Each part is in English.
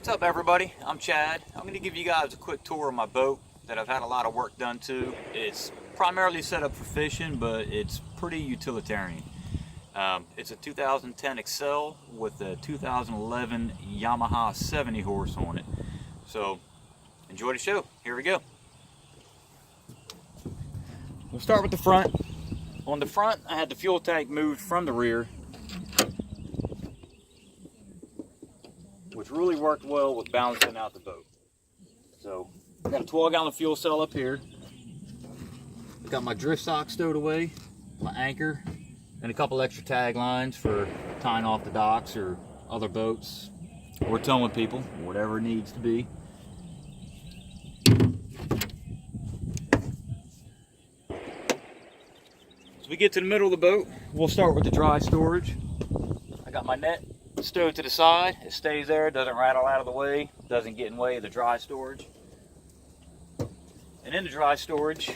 What's up, everybody? I'm Chad. I'm going to give you guys a quick tour of my boat that I've had a lot of work done to. It's primarily set up for fishing, but it's pretty utilitarian. It's a 2010 Excel with a 2011 Yamaha 70 horse on it. So enjoy the show. Here we go. We'll start with the front. On the front, I had the fuel tank moved from the rear, which really worked well with balancing out the boat. So I got a 12-gallon fuel cell up here. I got my drift sock stowed away, my anchor, and a couple extra tag lines for tying off the docks or other boats or towing people, whatever it needs to be. As we get to the middle of the boat, we'll start with the dry storage. I got my net stowed to the side. It stays there, doesn't rattle out of the way, doesn't get in the way of the dry storage. And in the dry storage,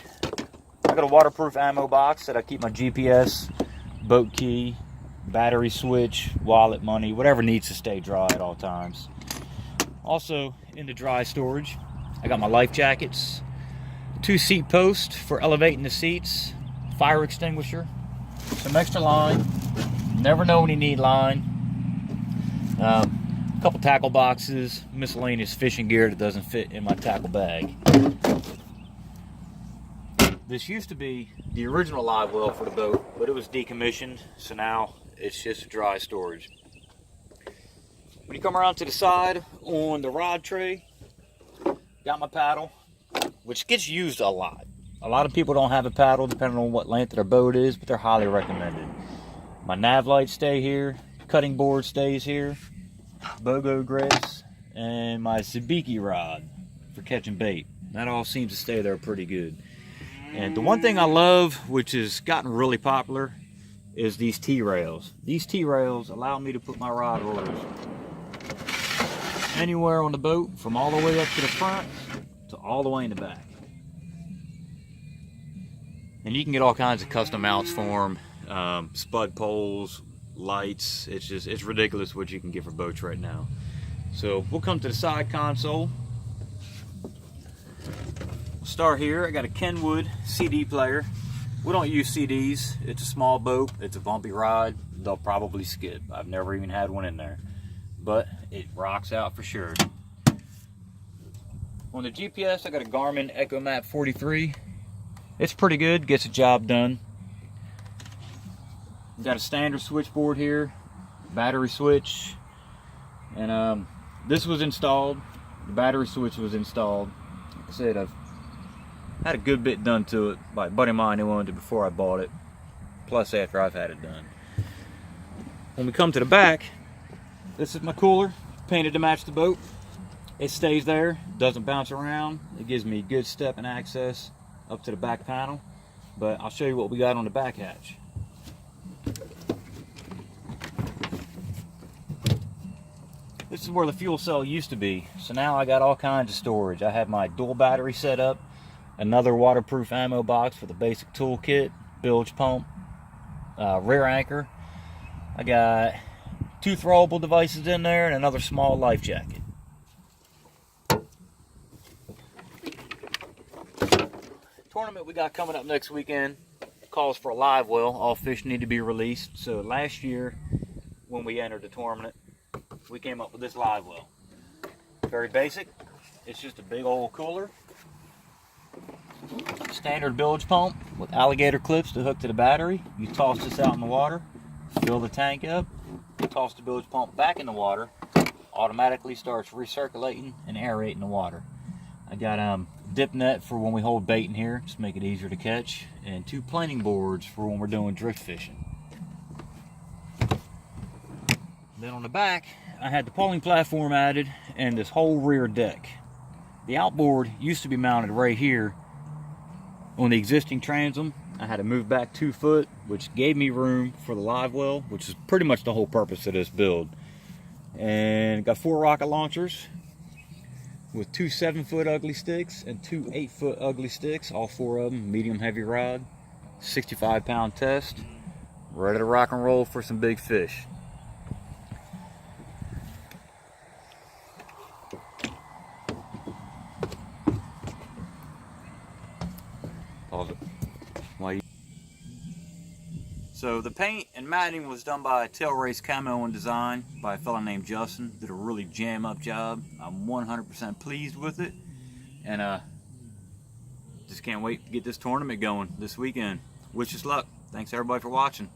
I got a waterproof ammo box that I keep my GPS, boat key, battery switch, wallet, money, whatever needs to stay dry at all times. Also in the dry storage, I got my life jackets, 2 seat posts for elevating the seats, fire extinguisher, some extra line, never know when you need line, a couple tackle boxes, miscellaneous fishing gear that doesn't fit in my tackle bag. This used to be the original live well for the boat, but it was decommissioned, so now it's just a dry storage. When you come around to the side on the rod tray, got my paddle, which gets used a lot. A lot of people don't have a paddle depending on what length their boat is, but they're highly recommended. My nav lights stay here, cutting board stays here, BOGO grips, and my sabiki rod for catching bait. That all seems to stay there pretty good. And the one thing I love, which has gotten really popular, is these T-rails. These T-rails allow me to put my rod rollers anywhere on the boat, from all the way up to the front to all the way in the back. And you can get all kinds of custom mounts for them, spud poles, lights. It's ridiculous what you can get for boats right now. So we'll come to the side console. We'll start here. I got a Kenwood CD player. We don't use CDs. It's a small boat. It's a bumpy ride. They'll probably skid. I've never even had one in there, but it rocks out for sure. On the GPS, I got a Garmin EchoMap 43. It's pretty good, gets the job done. Got a standard switchboard here, battery switch, and this was installed. The battery switch was installed. Like I said, I've had a good bit done to it by a buddy of mine who owned it before I bought it, plus after I've had it done. When we come to the back, this is my cooler, painted to match the boat. It stays there, doesn't bounce around. It gives me good step and access up to the back panel, but I'll show you what we got on the back hatch. This is where the fuel cell used to be, so now I got all kinds of storage. I have my dual battery set up, another waterproof ammo box for the basic toolkit, bilge pump, rear anchor. I got 2 throwable devices in there and another small life jacket. Tournament we got coming up next weekend calls for a live well. All fish need to be released. So last year when we entered the tournament, we came up with this live well. Very basic. It's just a big old cooler, standard bilge pump with alligator clips to hook to the battery. You toss this out in the water, fill the tank up, toss the bilge pump back in the water, automatically starts recirculating and aerating the water. I got dip net for when we hold bait in here, just make it easier to catch, and 2 planing boards for when we're doing drift fishing. Then on the back, I had the poling platform added and this whole rear deck. The outboard used to be mounted right here on the existing transom. I had to move back 2 foot, which gave me room for the live well, which is pretty much the whole purpose of this build. And got 4 rocket launchers with 2 7-foot ugly sticks and 2 8-foot ugly sticks, all 4 of them, medium heavy rod, 65-pound test, ready to rock and roll for some big fish. Pause it. While you... So the paint and matting was done by Tail Race Camo and Design by a fellow named Justin. Did a really jam up job. I'm 100% pleased with it, and just can't wait to get this tournament going this weekend. Wish us luck. Thanks everybody for watching.